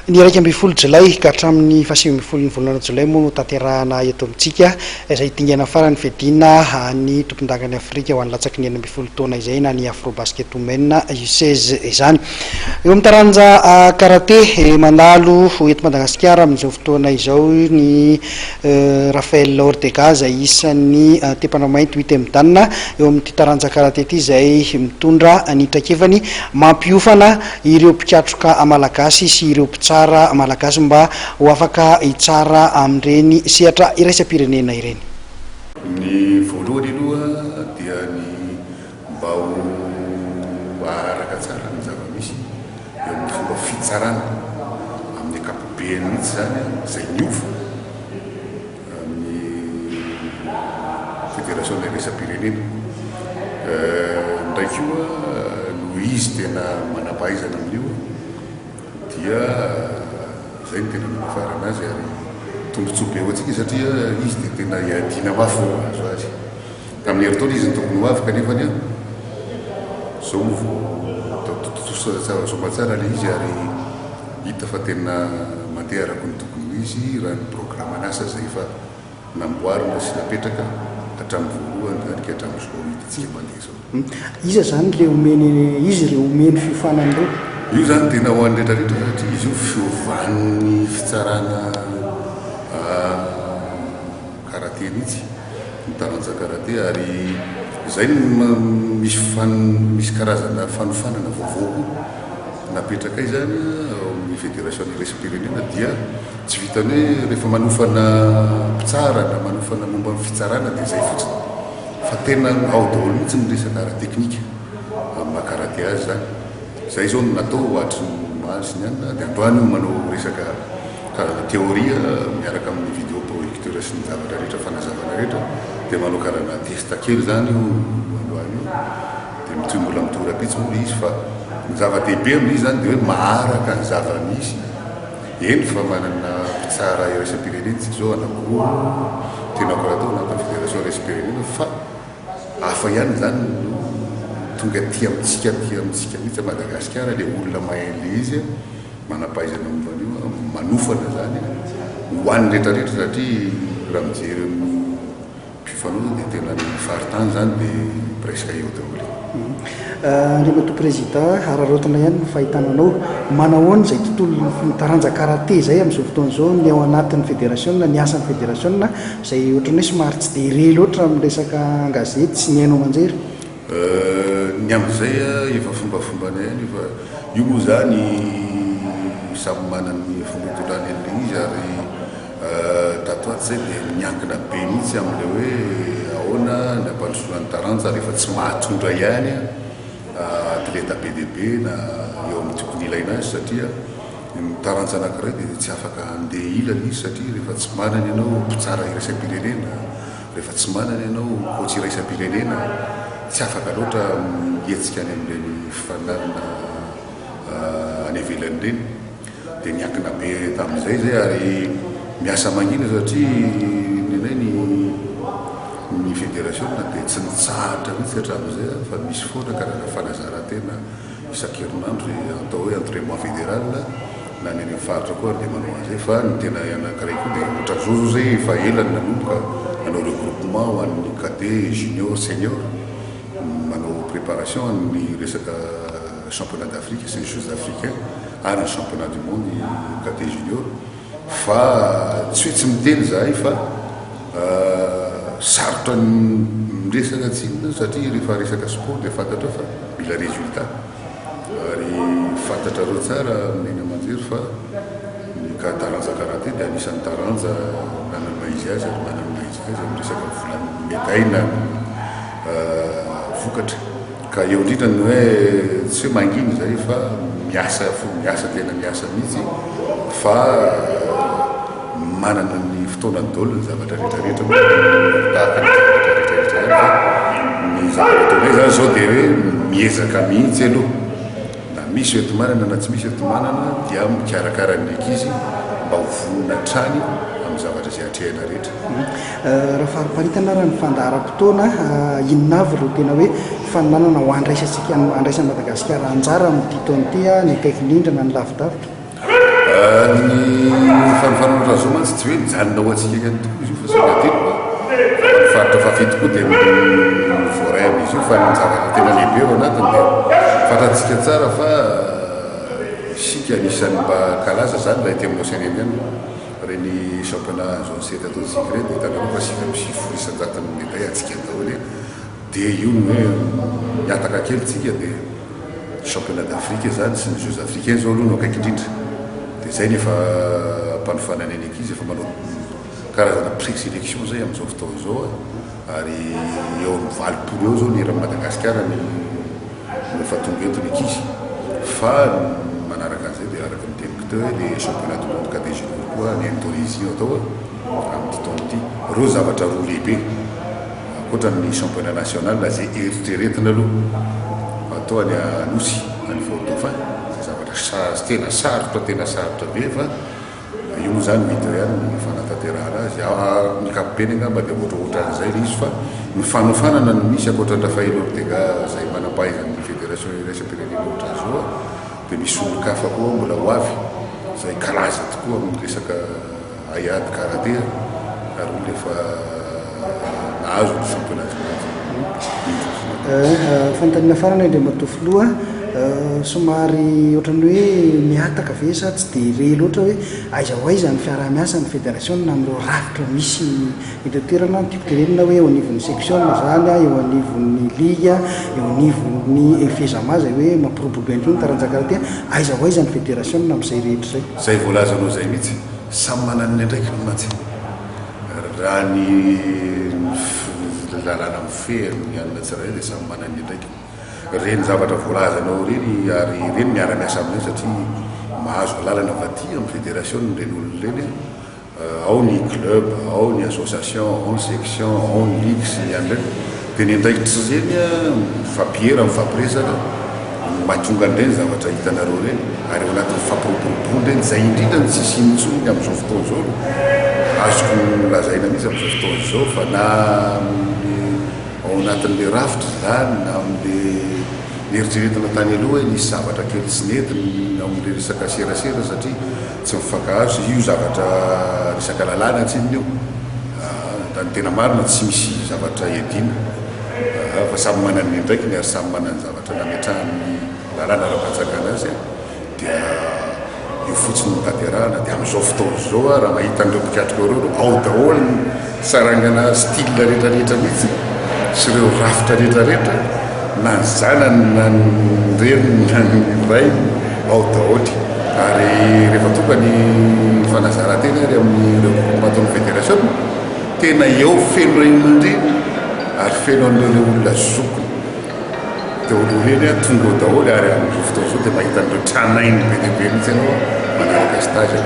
Ny raika amby folo jolay ka hatramin'ny fahasimy folo volana jolay moa no tanterahana eto amintsika izay tingana farany fedina ny tompon-dakany Afrika ho an'ny latsaky ny enina amby folo taona izay na ny Afro Basket Women U16 izany. Eo amin'ny taranja karaté mandalo eto Madagasikara amin'izao fotoana izao ny Rafael Ortega izay isan'ny tepana mainty hita midanina eo amin'ny taranja karaté ity izay mitondra ny traikevany mampiofana ireo mpikatroka malagasy sy ireo mpitsara malagasy mba ho afaka hitsara amin'ireny sehatra iraisam-pirenena ireny. Ny voalohany aloha dia ny mba ho araka tsara ny zava-misy eo amin'ny fomba fitsarana amin'ny ankapobeny mihitsy zany izay miofo amin'ny fédération iraisam-pirenena. Ndraiky io no izy tena manam-pahaizana amin'io dia zay ny tena mahafarana azy ary tombontsoa be hoantsika satria izy dia tena iadina mafy azo azy. Tamin'ny heritaona izy ny tokony ho avy kanefany zao soa tsara le izy ary hita fa tena mandeha araka ny tokony izy raha ny programan'asa zay fa namboarina sy napetraka hatramin'ny voalohany zany ka hatramin'izao hitantsika mandeha zao. Iza zany le omeny izy ireo omeny fiofanany ireo? Io zany tena ho an'ny rehetrarehetra satria izy io fiovan'ny fitsarana karaté mihitsy ny taranja karaté ary izay misy karazana fanofanana vaovao napetraka ay zany ao amin'ny fédération iraisam-pirenena dia tsy vitany hoe rehefa manofana mpitsara na manofana momba ny fitsarana dia zay fotsiny fa tena ao daholo mihitsy ny resaka ara-teknika amin'ny karaté azy zany. Zay zao natao hatry mahasy ny any dia androany manao resaka karazana teoria miaraka amin'ny vidéo projecteur sy ny zavatra rehetra fanazavana rehetra dia manao karazana testa kely zany io androany io dia mitoy mbola mitorapitsy moa izy fa ny zava-dehibe amin'izy zany dia hoe maharaka ny zava-misy eny fa manana mpitsara iraisam-pirenena tsika zao anakoa tena koratao anatin'ny fédération iraisam-pirenena fa hafa ihany zany tonga tia amitsika mihitsy Madagasikara le olona mahain'le izy manam-pahaizana momban'io manofana zany ho an'ny rehetrarehetra satria raha mijery mpifanao dia tena ny faritany zany dia presque eo daholo. Andriamato président araraotana ihany ny fahitananao manahoana izay tontolo taranja karaté zay amin'izao fotoana izao ny ao anatin'ny fédération ny asan'ny fédération izay ohatrany hoe somary tsy dia re loatra amin'ny resaka gazety sy ny hainao manjery? Ny amin'izay efa fombafombany ihany fa io moa zany samy manany fomba tolany an'le izy ary tato aty zay dia miankina be mihitsy amin'le hoe ahoana ny ampandrosoana ny taranja rehefa tsy mahatondra ihany atleta be dia be na eo amin'ny tokony ilaina azy satria ny taranja anankiray dia tsy afaka andeha ilana izy satria rehefa tsy manana ianao mpitsara iraisam-pirenena rehefa tsy manana ianao coach iraisam-pirenena tsy afaka loatra mietsika any amin'ireny fifanarana any ivelany reny dia miankina be tamin'izay zay ary miasa mangina satria nenay ny fédération dia tsy nitsahatra mihitsy hatramin'izay fa misy foana karazana fanazarantena isan-kerinandro atao hoe entraînement fédéral na ny any faritra koa dia manao an'izay fa ny tena anankiray koa dia ohatra zao zay efa elany nanomboka manao regroupement ho an'ny cadet junior senior manao préparation ny resaka championnat d'Afrique sy ny jeux africains ary ny championnat du monde cadet junior fa tsy hoe tsy miteny zahay fa sarotra miresaka tsinona satria rehefa resaka sport dia fantatra fa mila résultat ary fantatra reo tsara amin'eny amanjery fa ny taranja karaté dia anisan'ny taranja manana izy azy ary manana izy azy amin'ny resaka volany médaille na vokatra ka eo indrindra ny hoe tsy hoe manginy zay fa miasa tena miasa mihitsy fa manana ny fotoanany daholo ny zavatra rehetrarehetra tahaka ny zavatra rehetrarehetra ihany fa ny zavatra zany zao dia hoe miezaka mihitsy aloha na misy etomanana na tsy misy etomanana dia mikarakara ny ankizy mba ho vonona trany amin'ny zavatra izay atrehana rehetra. Raha fariparitana raha ny fandaharam-potoana inona avy ireo tena hoe fananana ho andraisantsika andraisan'ny Madagasikara anjara amin'ny ty taona ty ny akaiky indrindra na ny lavidavitra? amin'ny fanofanana zao mantsy tsy hoe mijanona ho atsika ihany tokoa izy io fa sagatelo faritra fafety koa dia voray amin'izy io fa ny zavatra tena lehibe ao anatiny dia fantatsika tsara fa sika anisan'ny mba kalaza zany raha ety amin'ny océanienne ihany reny championnat zone 7 ataontsika reny dia hitanareo fa sika misy folo isan-jaton'ny médaille atsika daholo dia io ny hoe miataka kely tsika dia championnat d'Afrique zany sy ny jeux africains zao aloha no akaiky indrindra dia zay nefa mpanofanany any ankizy efa manao karazana présélection zay amin'izao fotoana zao ary eo amin'ny valopolo eo zao ny eran'ny Madagasikara ny efa tonga eto ny ankizy fa manaraka an'izay dia araka ny teniko teo hoe le championnat du monde cadet junior koa ny Indonésie atao amin'ity taona ity reo zavatra roa lehibe akoatra ny championnat national zay eritreretina aloha atao any anosy any Fort-Dauphin zavatra tena sarotra be fa io moa zany mito ihany ny fanatanterahana azy mikapopeny angamba dia ohatraohatran'izay le izy fa mifanofanana no misy akoatrany Rafael Ortega zay manam-pahaizan'ny fédération iraisam-pirenena ohatran'izao dia misy olo-kafa koa mbola ho avy zay kalaza tokoa amin'ny resaka ayady karaté ary olo efa nahazo ny championnat fanontaniana farana indray matofoloha somary ohatrany hoe miataka ve sa tsy dia re loatra hoe aiza ho aiza ny fiarah-miasa ny fédération na amin'ireo rafitra misy etotoerana tiako terenina hoe eo anivon'ny section zany eo anivon'ny liga eo anivon'ny fezama zay hoe mampiroborobe androny taranjakaraty aiza ho aiza ny fédération na amin'izay rehetra zay voalazanao zay mihitsy samy manany ndraiky no mantsy raha ny lalàna mifehy ny anina tsiray dia samy manany ndraiky reny zavatra voalazanao reny ary reny miara-miasa amin'izay satria mahazo lalana vaty amin'ny fédération reny olona reny ao ny club ao ny association ao ny section ao ny ligue sy ny any reny dia ny andraikitra zeny mifampiera mifampiresaka mahatonga an'ireny zavatra hitanareo reny ary eo anatin'ny fampiroboroborony reny zay indrindra ny tsisy intsony amin'izao fotoana zao azoko lazaina mihitsy amin'izao fotoana zao fa na ao anatin'le rafitra zany na amin'le eritreretina tany aloha hoe nisy zavatra kely tsy netiny amin'le resaka serasera satria tsy mifankahazo io zavatra resaka lalàna tsininy io da ny tena marina tsy misy zavatra edina fa samy manany ndraiky ny ary samy manany zavatra nametrahan'ny lalàna raha-patsakana azy dia io fotsiny nytanterahana dia amin'izao fotoana zao raha mahita an'ireo mpikatrika reo ao daholo ny sarangana style rehetrarehetra mihitsy sy ireo rafitra rehetrarehetra na ny zanany na ny reny na ny ray ao daholy ary rehefa tonga ny fanazarantena ary amin'ny mataon'ny fédération tena eo feno reny mandreny ary feno an'ireo olona zokony dia olo reny tonga ao daholy ary amin'izao fotoana zao dia mahita an'ireo tranainy be dehibe mihitsy ianao manaraka stage